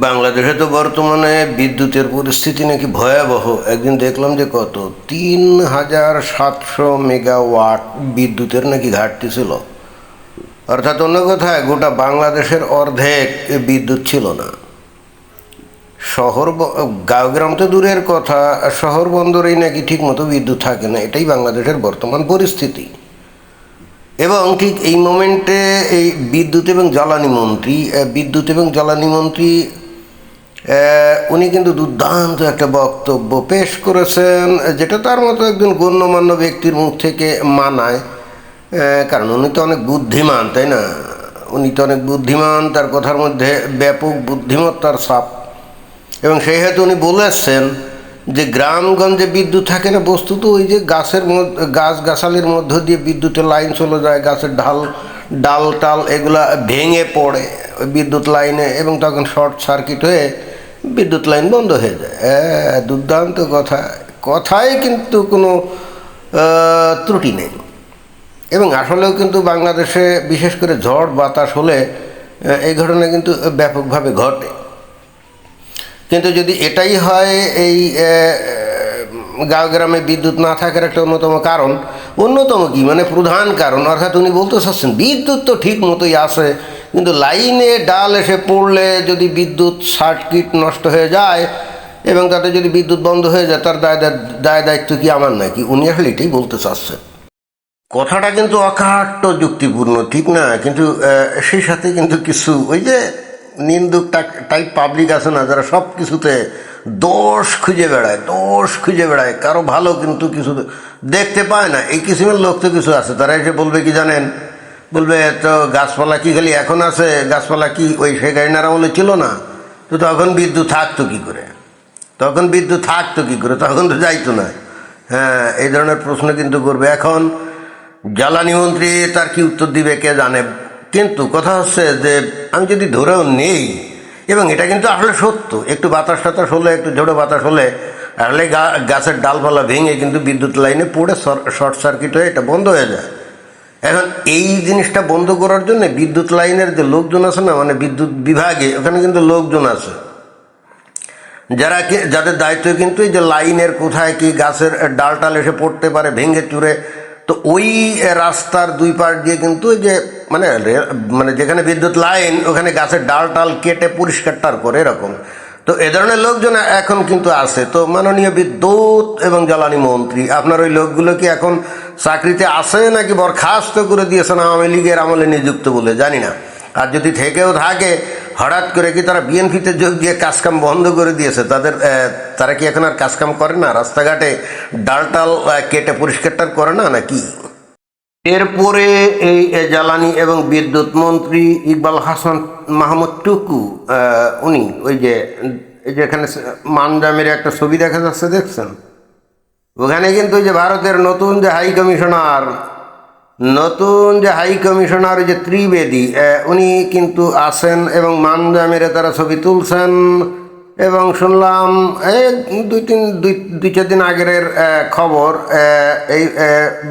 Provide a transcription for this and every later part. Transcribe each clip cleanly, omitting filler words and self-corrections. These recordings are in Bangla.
বাংলাদেশে তো বর্তমানে বিদ্যুতের পরিস্থিতি নাকি ভয়াবহ। একদিন দেখলাম যে কত 3700 মেগাওয়াট বিদ্যুতের নাকি ঘাটতি ছিল। অর্থাৎ অন্য কথায় গোটা বাংলাদেশের অর্ধেক বিদ্যুৎ ছিল না। গাঁও গ্রাম তো দূরের কথা, শহর বন্দরেই নাকি ঠিক মতো বিদ্যুৎ থাকে না। এটাই বাংলাদেশের বর্তমান পরিস্থিতি। এবং ঠিক এই মোমেন্টে এই বিদ্যুৎ এবং জ্বালানি মন্ত্রী উনি কিন্তু দুর্দান্ত একটা বক্তব্য পেশ করেছেন, যেটা তার মতো একজন গণ্যমান্য ব্যক্তির মুখ থেকে মানায়। কারণ উনি তো অনেক বুদ্ধিমান, তাই না? তার কথার মধ্যে ব্যাপক বুদ্ধিমত্তার ছাপ। এবং সেই হেতু উনি বলেছেন যে গ্রামগঞ্জে বিদ্যুৎ থাকে না, বস্তুত ওই যে গাছগাছালির মধ্য দিয়ে বিদ্যুতের লাইন চলে যায়, গাছের ডাল টাল এগুলা ভেঙে পড়ে ওই বিদ্যুৎ লাইনে, এবং তখন শর্ট সার্কিট হয়ে বিদ্যুৎ লাইন বন্ধ হয়ে যায়। দুর্দান্ত কথায় কিন্তু কোনো ত্রুটি নেই। এবং আসলেও কিন্তু বাংলাদেশে বিশেষ করে ঝড় বাতাস হলে এই ঘটনা কিন্তু ব্যাপকভাবে ঘটে। কিন্তু যদি এটাই হয় এই গাঁও গ্রামে বিদ্যুৎ না থাকার একটা প্রধান কারণ, অর্থাৎ উনি বলতে চাচ্ছেন বিদ্যুৎ তো ঠিক মতোই আছে, কিন্তু লাইনে ডাল এসে পড়লে যদি বিদ্যুৎ সার্কিট নষ্ট হয়ে যায় এবং তাতে যদি বিদ্যুৎ বন্ধ হয়ে যায়, তার দায় দায়িত্ব কি আমার নাকি? উনি আসলে এটাই বলতে চাচ্ছেন। কথাটা কিন্তু অকাট্য যুক্তিপূর্ণ, ঠিক না? কিন্তু সেই সাথে কিন্তু কিছু ওই যে নিন্দুক টাইপ পাবলিক আছে না, যারা সব কিছুতে দোষ খুঁজে বেড়ায়, কারো ভালো কিন্তু কিছু দেখতে পায় না। এই কিসিমের লোক তো কিছু আছে, তারা এসে বলবে কি জানেন, বলবে তো গাছপালা কি খালি এখন আছে, গাছপালা কি ওই শেখাইনার আমলে ছিল না? তো তখন বিদ্যুৎ থাকতো কি করে, তখন তো যাইতো না। হ্যাঁ, এই ধরনের প্রশ্ন কিন্তু করবে। এখন জ্বালানি মন্ত্রী তার কি উত্তর দিবে কে জানে। কিন্তু কথা হচ্ছে যে আমি যদি ধরেও নেই, এবং এটা কিন্তু আসলে সত্য, একটু বাতাস টাতাস হলে, একটু ঝোড়ো বাতাস হলে আসলে গাছের ডালপালা ভেঙে কিন্তু বিদ্যুৎ লাইনে পড়ে শর্ট সার্কিট হয়ে এটা বন্ধ হয়ে যায়। এখন এই জিনিসটা বন্ধ করার জন্য বিদ্যুৎ লাইনের যে লোকজন আছে না, মানে বিদ্যুৎ বিভাগে, ওখানে কিন্তু লোকজন আছে যাদের দায়িত্ব কিন্তু এই যে লাইনের কোথায় কি গাছের ডাল এসে পড়তে পারে ভেঙে চুরে, তো ওই রাস্তার দুই পাশ দিয়ে কিন্তু যে মানে যেখানে বিদ্যুৎ লাইন ওখানে গাছের ডাল কেটে পরিষ্কার করে এরকম। তো এ ধরনের লোকজন এখন কিন্তু আছে। তো মাননীয় বিদ্যুৎ এবং জ্বালানি মন্ত্রী, আপনার ওই লোকগুলো কি এখন চাকরিতে আছে নাকি বরখাস্ত করে দিয়েছেন আওয়ামী লীগের আমলে নিযুক্ত বলে জানি না। আর যদি থেকেও থাকে, হঠাৎ করে কি তারা বিএনপিতে যোগ দিয়ে কাজকাম বন্ধ করে দিয়েছে? তারা কি এখন আর কাজকাম করে না? রাস্তাঘাটে ডাল কেটে পরিষ্কার করে না নাকি? এরপরে এই জ্বালানি এবং বিদ্যুৎ মন্ত্রী ইকবাল হাসান মাহমুদ টুকু, উনি ওই যে যেখানে মানজামের একটা ছবি দেখা যাচ্ছে, দেখছেন? ওখানে কিন্তু ওই যে ভারতের নতুন যে হাই কমিশনার ওই যে ত্রিবেদী, উনি কিন্তু আছেন এবং মানজামের তারা ছবি তুলছেন। এবং শুনলাম দুই চার দিন আগের খবর, এই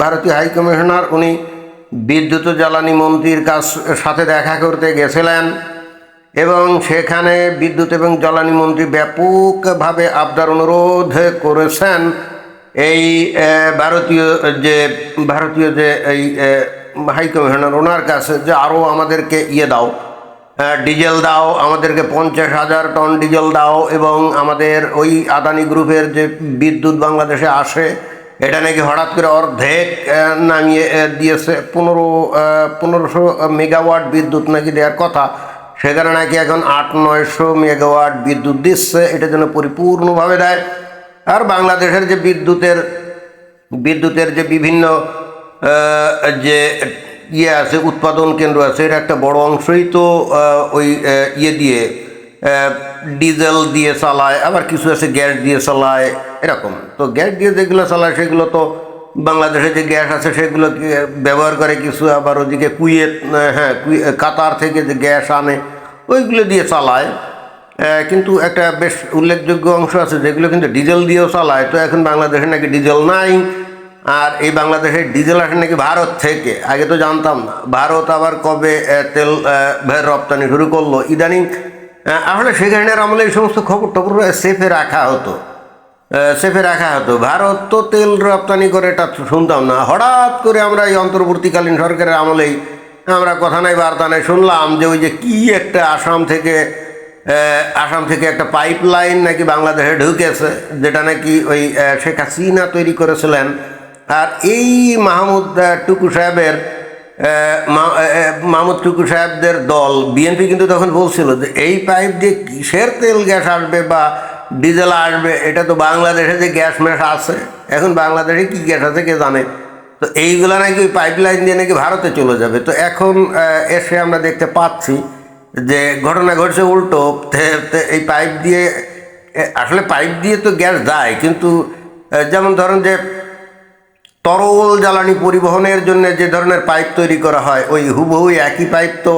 ভারতীয় হাই কমিশনার উনি বিদ্যুৎ ও জ্বালানি মন্ত্রীর সাথে দেখা করতে গেছিলেন, এবং সেখানে বিদ্যুৎ এবং জ্বালানি মন্ত্রী ব্যাপকভাবে আবদার অনুরোধ করেছেন এই ভারতীয় যে এই হাই কমিশনার ওনার কাছে, যে আরও আমাদেরকে দাও, ডিজেল দাও, আমাদেরকে 50,000 টন ডিজেল দাও, এবং আমাদের ওই আদানি গ্রুপের যে বিদ্যুৎ বাংলাদেশে আসে এটা নাকি হঠাৎ করে অর্ধেক নামিয়ে দিয়েছে। 1500 মেগাওয়াট বিদ্যুৎ নাকি দেওয়ার কথা, সেখানে নাকি এখন 800-900 মেগাওয়াট বিদ্যুৎ দিচ্ছে। এটা যেন পরিপূর্ণভাবে দেয়। আর বাংলাদেশের যে বিদ্যুতের যে বিভিন্ন যে আছে, উৎপাদন কেন্দ্র আছে, এর একটা বড় অংশই তো ওই দিয়ে ডিজেল দিয়ে চালায়, আবার কিছু আছে গ্যাস দিয়ে চালায় এরকম। তো গ্যাস দিয়ে যেগুলো চালায় সেগুলো তো বাংলাদেশে যে গ্যাস আছে সেগুলো ব্যবহার করে কিছু, আবার ওদিকে কুয়েত, কাতার থেকে যে গ্যাস আনে ওইগুলো দিয়ে চালায়। কিন্তু একটা বেশ উল্লেখযোগ্য অংশ আছে যেগুলো কিন্তু ডিজেল দিয়েও চালায়। তো এখন বাংলাদেশে নাকি ডিজেল নাই, আর এই বাংলাদেশের ডিজেল আসে নাকি ভারত থেকে। আগে তো জানতাম না। ভারত আবার কবে তেল রপ্তানি শুরু করলো, ইদানিং আসলে শেখ হাসিনার আমলে এই সমস্ত খবর টবর সেফে রাখা হতো। ভারত তো তেল রপ্তানি করে, এটা শুনতাম না। হঠাৎ করে আমরা এই অন্তর্বর্তীকালীন সরকারের আমলেই আমরা কথা নাই বার্তা নাই শুনলাম যে ওই যে কি একটা আসাম থেকে একটা পাইপ লাইন নাকি বাংলাদেশে ঢুকেছে, যেটা নাকি ওই শেখ হাসিনা তৈরি করেছিলেন। আর এই মাহমুদ টুকু সাহেবদের দল বিএনপি কিন্তু তখন বলছিল যে এই পাইপ দিয়ে কিসের তেল গ্যাস আসবে বা ডিজেল আসবে, এটা তো বাংলাদেশে যে গ্যাস ম্যাস আছে, এখন বাংলাদেশে কি গ্যাস আছে কে জানে। তো এইগুলো নাকি ওই পাইপ লাইন দিয়ে নাকি ভারতে চলে যাবে। তো এখন এসে আমরা দেখতে পাচ্ছি যে ঘটনা ঘটছে উল্টো। এই পাইপ দিয়ে, আসলে পাইপ দিয়ে তো গ্যাস যায়, কিন্তু যেমন ধরেন যে তরল জ্বালানি পরিবহনের জন্য যে ধরনের পাইপ তৈরি করা হয়, ওই হুবহু একই পাইপ তো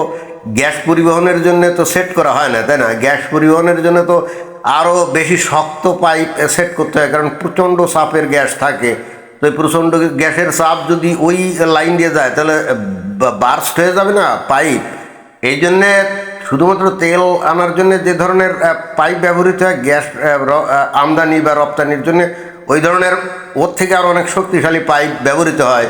গ্যাস পরিবহনের জন্য তো সেট করা হয় না, তাই না? গ্যাস পরিবহনের জন্য তো আরও বেশি শক্ত পাইপ সেট করতে হয়, কারণ প্রচণ্ড চাপের গ্যাস থাকে। তো এই প্রচণ্ড গ্যাসের চাপ যদি ওই লাইন দিয়ে যায় তাহলে বার্স্ট হয়ে যাবে না পাইপ। এই জন্যে শুধুমাত্র তেল আনার জন্য যে ধরনের পাইপ ব্যবহৃত হয় গ্যাস আমদানি বা রপ্তানির জন্য, ওই ধরনের ওর থেকে আরও অনেক শক্তিশালী পাইপ ব্যবহৃত হয়।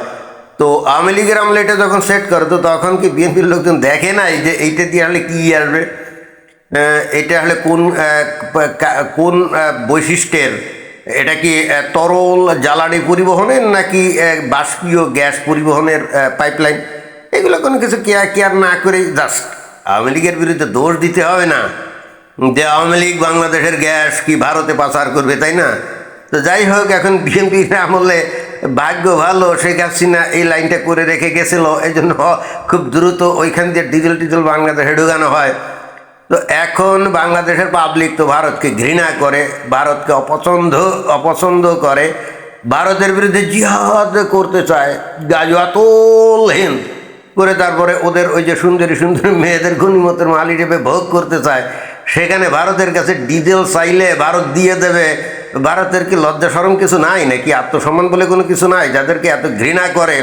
তো আওয়ামী লীগের আমলে এটা যখন সেট করে, তো তখন কি বিএনপির লোকজন দেখে নাই যে এইটা দিয়ে আসলে কী আসবে, এটা আসলে কোন বৈশিষ্ট্যের, এটা কি তরল জ্বালানি পরিবহনের নাকি বাষ্পীয় গ্যাস পরিবহনের পাইপলাইন? এগুলো কোনো কিছু কেয়ার না করেই জাস্ট আওয়ামী লীগের বিরুদ্ধে দোষ দিতে হবে না যে আওয়ামী লীগ বাংলাদেশের গ্যাস কি ভারতে পাচার করবে, তাই না? তো যাই হোক, এখন বিএনপির আমলে ভাগ্য ভালো, শেখ হাসিনা এই লাইনটা করে রেখে গেছিল, এই জন্য খুব দ্রুত ওইখান দিয়ে ডিজেল বাংলাদেশে ঢুকানো হয়। তো এখন বাংলাদেশের পাবলিক তো ভারতকে ঘৃণা করে, ভারতকে অপছন্দ করে, ভারতের বিরুদ্ধে জিহাদ করতে চায়, গাজওয়াতুল হিন্দ করে তারপরে ওদের ওই যে সুন্দরী মেয়েদের গনিমতের মাল হিসেবে ভোগ করতে চায়। সেখানে ভারতের কাছে ডিজেল চাইলে ভারত দিয়ে দেবে। ভারতের কি লজ্জা শরম কিছু নাই নাকি? আত্মসম্মান বলে কোনো কিছু নাই? যাদেরকে এত ঘৃণা করে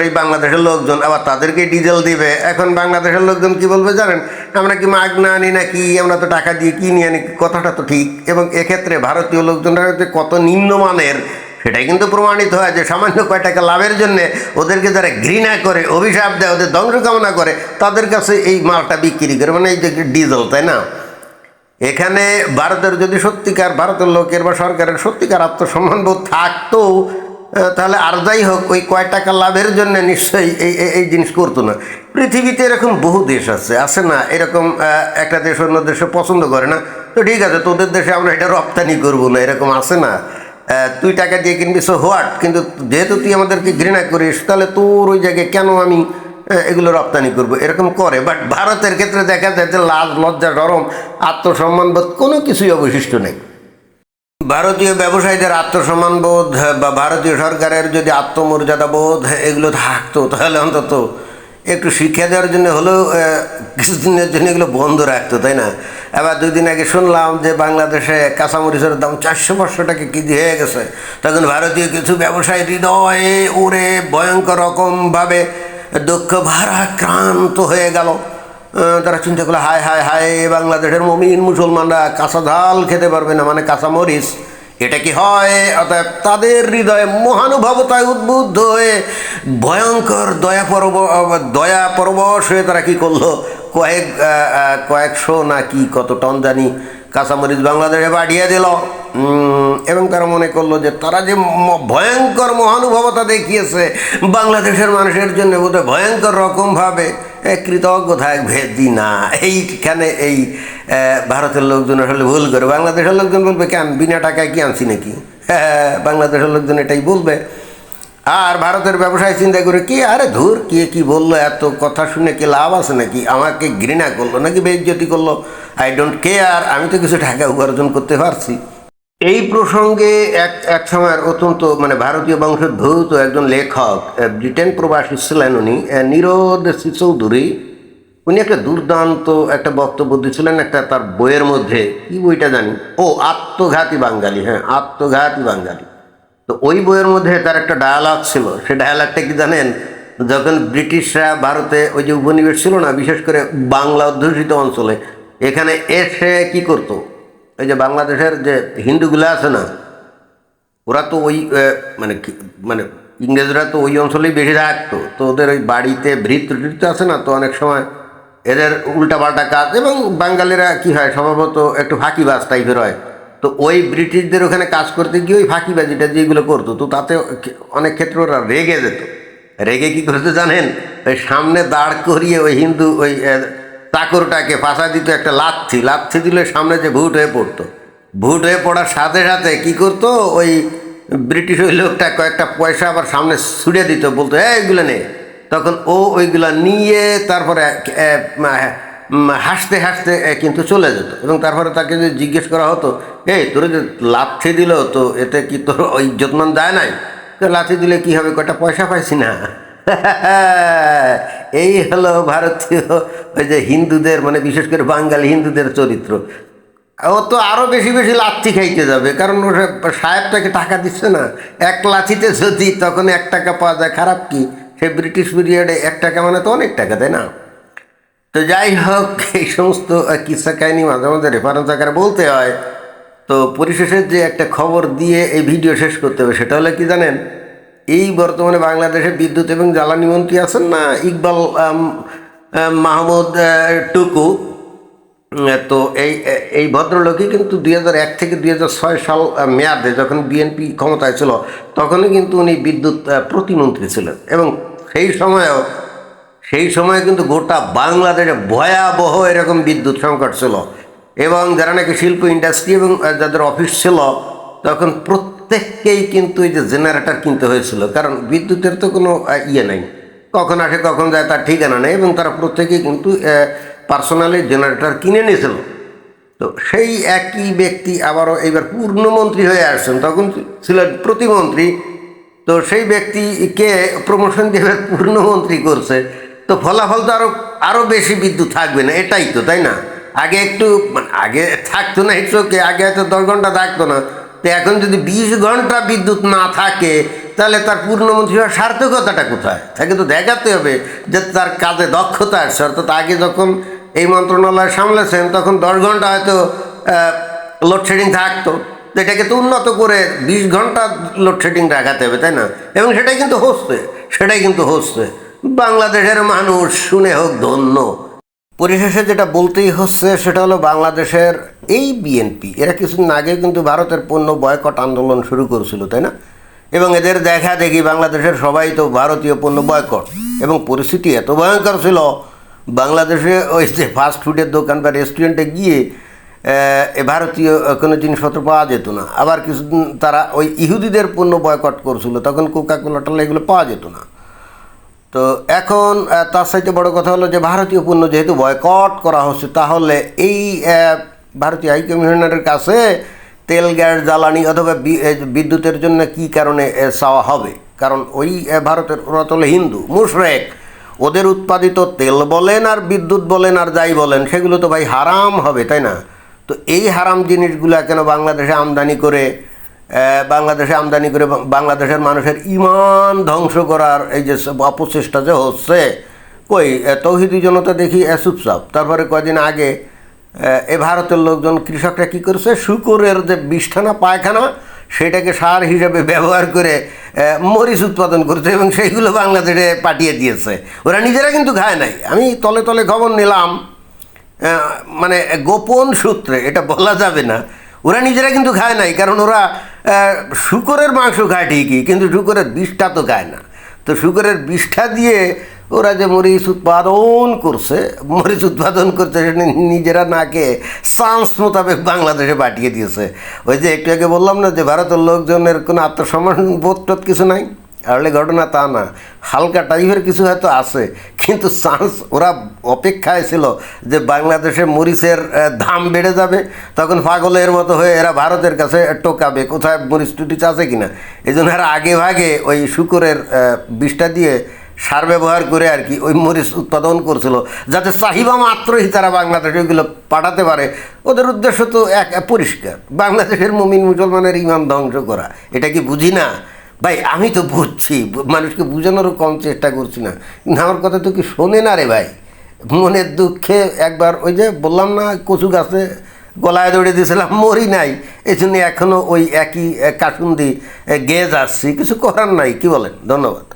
এই বাংলাদেশের লোকজন, আবার তাদেরকে ডিজেল দিবে। এখন বাংলাদেশের লোকজন কি বলবে জানেন? আমরা কি মাগনা আনি নাকি, আমরা তো টাকা দিয়ে কিনে আনি। কথাটা তো ঠিক। এবং এক্ষেত্রে ভারতীয় লোকজনরা যে কত নিম্নমানের সেটাই কিন্তু প্রমাণিত হয় যে সামান্য কয় টাকা লাভের জন্যে ওদেরকে যারা ঘৃণা করে, অভিশাপ দেয়, ওদের ধ্বংস কামনা করে, তাদের কাছে এই মালটা বিক্রি করে, মানে এই যে ডিজেল, তাই না? এখানে ভারতের যদি সত্যিকার, ভারতের লোকের বা সরকারের সত্যিকার আত্মসম্মানবোধ থাকতো, তাহলে আর যাই হোক ওই কয় টাকা লাভের জন্য নিশ্চয়ই এই জিনিস করতো না। পৃথিবীতে এরকম বহু দেশ আছে না, এরকম একটা দেশ অন্য দেশে পছন্দ করে না, তো ঠিক আছে তোদের দেশে আমরা এটা রপ্তানি করবো না, এরকম আছে না? তুই টাকা দিয়ে কিনবি, সো হোয়াট, কিন্তু যেহেতু তুই আমাদেরকে ঘৃণা করিস, তাহলে তোর ওই জায়গায় কেন আমি এগুলো রপ্তানি করবো, এরকম করে। বাট ভারতের ক্ষেত্রে দেখা যায় যে লাজ লজ্জা শরম আত্মসম্মানবোধ কোনো কিছুই অবশিষ্ট নেই। ভারতীয় ব্যবসায়ীদের আত্মসম্মানবোধ বা ভারতীয় সরকারের যদি আত্মমর্যাদা বোধ এগুলো থাকতো, তাহলে অন্তত একটু শিক্ষা দেওয়ার জন্য হলেও কিছুদিনের জন্য এগুলো বন্ধ রাখতো, তাই না? এবার 2 দিন আগে শুনলাম যে বাংলাদেশে কাঁচামরিচের দাম 400-500 টাকা কেজি হয়ে গেছে। তখন ভারতীয় কিছু ব্যবসায়ী হৃদয়ে ওরে ভয়ঙ্কর রকমভাবে দুঃখ ভারাক্রান্ত হয়ে গেল। তারা চিন্তা করলো, হায় হায় হায়, বাংলাদেশের মুমিন মুসলমানরা কাঁচা ঝাল খেতে পারবে না, মানে কাঁচা মরিচ, এটা কি হয়? অতএব তাদের হৃদয়ে মহানুভবতায় উদ্বুদ্ধ হয়ে ভয়ঙ্কর দয়া পরবশ হয়ে তারা কী করলো, কয়েকশো না কি কত টন জানি কাঁচামরিচ বাংলাদেশে পাঠিয়ে দিল। এবং তারা মনে করলো যে তারা যে ভয়ঙ্কর মহানুভবতা দেখিয়েছে বাংলাদেশের মানুষের জন্য, বোধহয় ভয়ঙ্কর রকমভাবে কৃতজ্ঞ থাকবে। না, এইখানে এই ভারতের লোকজন আসলে ভুল করে। বাংলাদেশের লোকজন বলবে, কেন বিনা টাকায় কি আনছি নাকি? হ্যাঁ, বাংলাদেশের লোকজন এটাই বলবে। আর ভারতের ব্যবসায় চিন্তা করে কি, আরে ধুর, কে কি বললো, এত কথা শুনে কি লাভ আছে নাকি? আমাকে ঘৃণা করলো নাকি বেইজ্জতি করলো, আই ডোন্ট কেয়ার, আমি তো কিছু টাকা উপার্জন করতে পারছি। এই প্রসঙ্গে এক সময়ের অত্যন্ত মানে ভারতীয় বংশোদ্ভূত একজন লেখক, ব্রিটেন প্রবাসী ছিলেন উনি, নীরদ চৌধুরী। উনি একটা দুর্দান্ত একটা বক্তব্য দিয়েছিলেন একটা তার বইয়ের মধ্যে। কি বইটা জানি, আত্মঘাতী বাঙালি। হ্যাঁ, আত্মঘাতী বাঙালি। তো ওই বইয়ের মধ্যে তার একটা ডায়ালগ ছিল। সে ডায়ালগটা কি জানেন? যখন ব্রিটিশরা ভারতে ওই যে উপনিবেশ ছিল না, বিশেষ করে বাংলা অধ্যুষিত অঞ্চলে, এখানে এসে কি করতো, এই যে বাংলাদেশের যে হিন্দুগুলো আছে না, ওরা তো ওই মানে ইংরেজরা তো ওই অঞ্চলেই বেশি থাকতো, তো ওদের ওই বাড়িতে ভৃত্য আছে না, তো অনেক সময় এদের উল্টাপাল্টা কাজ, এবং বাঙালিরা কি হয় স্বভাবত একটু ফাঁকিবাজ টাইপের হয়, তো ওই ব্রিটিশদের ওখানে কাজ করতে গিয়ে ওই ফাঁকিবাজিটা যেগুলো করতো, তো তাতে অনেক ক্ষেত্রে ওরা রেগে যেত। রেগে কি করতে জানেন, ওই সামনে দাঁড় করিয়ে ওই হিন্দু ওই চাকরটাকে ফাঁসা দিত একটা লাথি দিলে সামনে যে ভুট হয়ে পড়তো, ভুট হয়ে পড়ার সাথে সাথে কি করতো, ওই ব্রিটিশ ওই লোকটা কয়েকটা পয়সা আবার সামনে ছুড়ে দিত, বলতো এইগুলো নে, তখন ও ওইগুলা নিয়ে তারপরে হাসতে হাসতে কিন্তু চলে যেত, এবং তারপরে তাকে যদি জিজ্ঞেস করা হতো, এই তোর যে লাথি দিল, তো এতে কি তোর ওই যত্ন যায় নাই, লাথি দিলে কি হবে, কয়টা পয়সা পাইছি না। এই হলো ভারতীয় ওই যে হিন্দুদের, মানে বিশেষ করে বাঙালি হিন্দুদের চরিত্র। ও তো আরও বেশি বেশি লাথি খাইতে যাবে, কারণ ও সাহেব তাকে টাকা দিচ্ছে না। এক লাথিতে যদি তখন 1 টাকা পাওয়া যায়, খারাপ কি, সে ব্রিটিশ পিরিয়ডে 1 টাকা মানে তো অনেক টাকা, তাই না? তো যাই হোক, এই সমস্ত কিস্সা কাহিনী মাঝে মাঝে রেফারেন্স আকারে বলতে হয়। তো পরিশেষে যে একটা খবর দিয়ে এই ভিডিও শেষ করতে হবে, সেটা হলে কি জানেন, এই বর্তমানে বাংলাদেশে বিদ্যুৎ এবং জ্বালানি মন্ত্রী আছেন না, ইকবাল মাহমুদ টুকু, তো এই ভদ্রলোকই কিন্তু 2001 থেকে 2006 সাল মেয়াদে যখন বিএনপি ক্ষমতায় ছিল, তখনই কিন্তু উনি বিদ্যুৎ প্রতিমন্ত্রী ছিলেন, এবং সেই সময়ে কিন্তু গোটা বাংলাদেশে ভয়াবহ এরকম বিদ্যুৎ সংকট ছিল, এবং যারা নাকি শিল্প ইন্ডাস্ট্রি এবং যাদের অফিস ছিল, তখন প্রত্যেককেই কিন্তু এই যে জেনারেটর কিনতে হয়েছিল, কারণ বিদ্যুতের তো কোনো ইয়ে নেই, কখন আসে কখন যায় তার ঠিকানা নেই, এবং তারা প্রত্যেকেই কিন্তু পার্সোনালি জেনারেটর কিনে নিয়েছিল। তো সেই একই ব্যক্তি আবারও এইবার পূর্ণমন্ত্রী হয়ে আসছেন, তখন ছিলেন প্রতিমন্ত্রী, তো সেই ব্যক্তিকে প্রমোশন দিয়ে এবার পূর্ণমন্ত্রী করছে, তো ফলাফল তো আরও বেশি বিদ্যুৎ থাকবে না, এটাই তো, তাই না? আগে একটু আগে থাকতো না একটু, আগে হয়তো 10 ঘন্টা থাকতো না, তো এখন যদি 20 ঘন্টা বিদ্যুৎ না থাকে, তাহলে তার পূর্ণমন্ত্রী হওয়ার সার্থকতাটা কোথায়? তাকে তো দেখাতে হবে যে তার কাজে দক্ষতা আসছে, অর্থাৎ আগে যখন এই মন্ত্রণালয় সামলেছেন তখন 10 ঘন্টা হয়তো লোডশেডিং থাকতো, তো এটাকে তো উন্নত করে 20 ঘন্টা লোডশেডিং রাখাতে হবে, তাই না? এবং সেটাই কিন্তু হচ্ছে। বাংলাদেশের মানুষ শুনে হোক ধন্য। পরিশেষে যেটা বলতেই হচ্ছে সেটা হলো, বাংলাদেশের এই বিএনপি এরা কিছুদিন আগে কিন্তু ভারতের পণ্য বয়কট আন্দোলন শুরু করেছিল, তাই না? এবং এদের দেখা দেখি বাংলাদেশের সবাই তো ভারতীয় পণ্য বয়কট, এবং পরিস্থিতি এত ভয়ঙ্কর ছিল, বাংলাদেশে ওই যে ফাস্ট ফুডের দোকান বা রেস্টুরেন্টে গিয়ে ভারতীয় কোনো জিনিসপত্র পাওয়া যেত না। আবার কিছুদিন তারা ওই ইহুদিদের পণ্য বয়কট করছিল, তখন কোকাকোলা টোলা এগুলো পাওয়া যেত না। তো এখন তার সাথে বড় কথা হলো যে ভারতীয় পণ্য যেহেতু বয়কট করা হচ্ছে, তাহলে এই ভারতীয় হাইকমিশনারের কাছে তেল, গ্যাস, জ্বালানি অথবা বিদ্যুতের জন্য কি কারণে চাওয়া হবে, কারণ ওই ভারতের ওরা তো হিন্দু মুশরেক, ওদের উৎপাদিত তেল বলেন আর বিদ্যুৎ বলেন আর যাই বলেন, সেগুলো তো ভাই হারাম হবে, তাই না? তো এই হারাম জিনিসগুলো কেন বাংলাদেশে আমদানি করে বাংলাদেশের মানুষের ইমান ধ্বংস করার এই যে অপচেষ্টা যে হচ্ছে, কই তৌহিদি জনতা দেখি চুপচাপ। তারপরে কয়দিন আগে ভারতের লোকজন, কৃষকরা কী করেছে, শূকরের যে বিষ্ঠানা পায়খানা সেটাকে সার হিসেবে ব্যবহার করে মরিচ উৎপাদন করছে, এবং সেইগুলো বাংলাদেশে পাঠিয়ে দিয়েছে। ওরা নিজেরা কিন্তু খায় নাই, আমি তলে তলে খবর নিলাম, মানে গোপন সূত্রে, এটা বলা যাবে না, ওরা নিজেরা কিন্তু খায় নাই, কারণ ওরা শূকরের মাংস খায় ঠিকই, কিন্তু শূকরের বিষটা তো খায় না। তো শূকরের বিষটা দিয়ে ওরা যে মরিচ উৎপাদন করছে সেটা নিজেরা না খেয়ে চান্স মোতাবেক বাংলাদেশে পাঠিয়ে দিয়েছে। ওই যে একটু আগে বললাম না যে ভারতের লোকজনের কোনো আত্মসম্মান বোধ কিছু নাই, আসলে ঘটনা তা না, হালকা টাইপের কিছু হয়তো আছে, কিন্তু চান্স ওরা অপেক্ষায় ছিল যে বাংলাদেশে মরিচের দাম বেড়ে যাবে, তখন পাগলের মতো হয়ে এরা ভারতের কাছে টোকাবে কোথায় মরিচ টুটিচ আছে কিনা। এই জন্য এরা আগে ভাগে ওই শূকরের বিষটা দিয়ে সার ব্যবহার করে আর কি ওই মরিচ উৎপাদন করছিল, যাতে চাহিদা মাত্রই তারা বাংলাদেশে ওইগুলো পাঠাতে পারে। ওদের উদ্দেশ্য তো এক পরিষ্কার, বাংলাদেশের মুমিন মুসলমানের ইমান ধ্বংস করা। এটা কি বুঝি না? ভাই আমি তো বুঝছি, মানুষকে বোঝানোরও কম চেষ্টা করছি না, কিন্তু আমার কথা তো কি শোনে না রে ভাই। মনের দুঃখে একবার ওই যে বললাম না কচু গাছে গলায় দৌড়ে দিয়েছিলাম, মরি নাই, এই জন্য এখনও ওই একই কাসুন্দি গেয়ে যাচ্ছি, কিছু করার নাই, কি বলেন? ধন্যবাদ।